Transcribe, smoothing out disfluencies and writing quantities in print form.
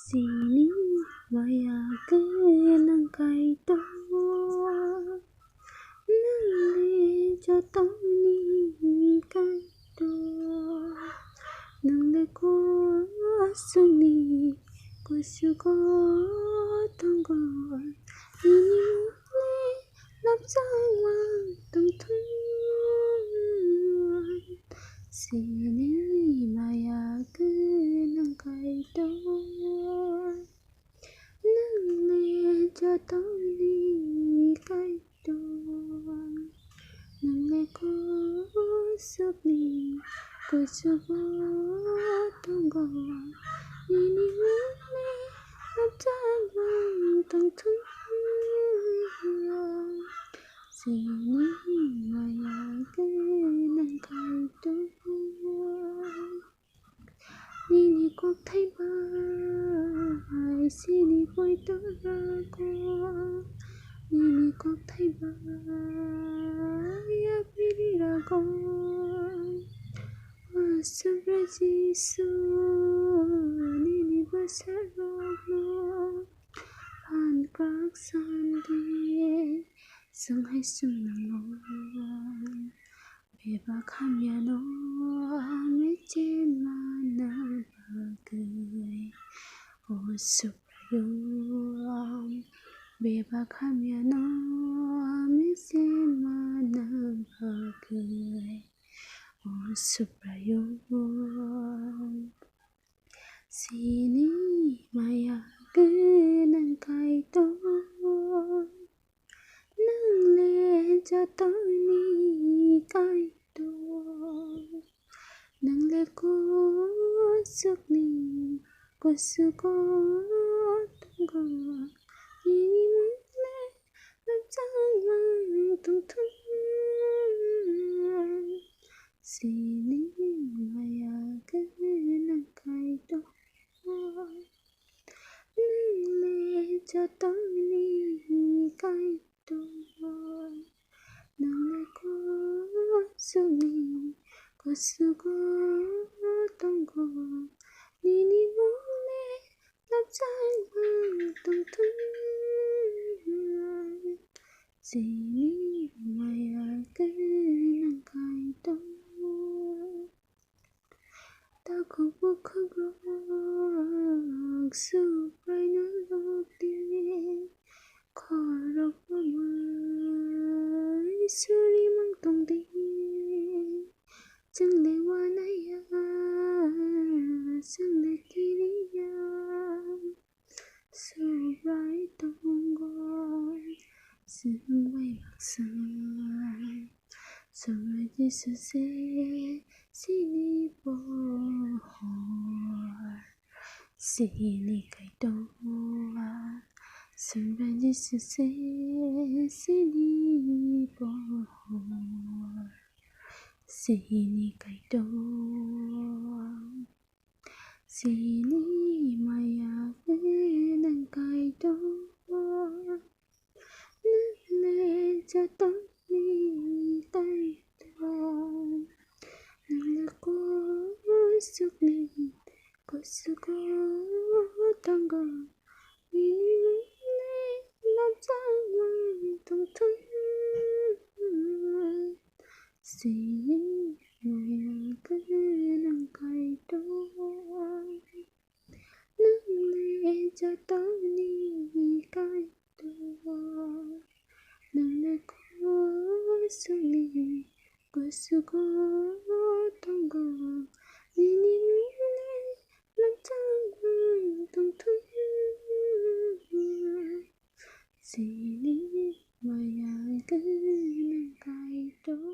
Sini maya ke nang kai to nang le cho tao ni kai to nang le ko suni ko su ko tong ko ni le lap sang mang tong thun sini maya ke nang kai to nang le cho tao ni kai to nang le ko suk ni ko su ko tong ko ni le lap sang mang tong thun sini maya ke nang kai to Nini kok thay bài Sini vui tớ ra cô Nini kok thay bài Apiri ra cô Sabra Jisu Nini basa rogno Han kak sandi Sang hay sung nang Beba khamya no me chen ma na cười ô suprayo Beba khamya no me chen ma na cười ô suprayo Sini maya ke nang kai to nang le cho tao ni kai to nang le ko suk ni ko su ko tong ko ni le lap sang mang tong thun sini maya ke nang kai to nang le cho tao ni kai to nang le ko suk ni ko su ko tong ko ni le lap sang mang tong thun sini maya ke nang kai to ta ko bu ko su pai na lo ti ko ro ma suri mang tong ti chẳng lẽ qua nay chẳng lẽ kiri su rai tong goi sương bay bạc sương rồi Giêsu sẽ sini bo sini kai to rồi Giêsu sẽ sini bo sini kai to sini maya ke nang kai to nang le cho tao ni kai to nang le ko suk ni ko su ko tong ko ni le lap sang mang tong thun sini maya ke nang kai to nang le cho tao ni kai to nang le ko suk ni ko su ko tong ko ni le lap sang mang tong thun sini maya ke nang kai to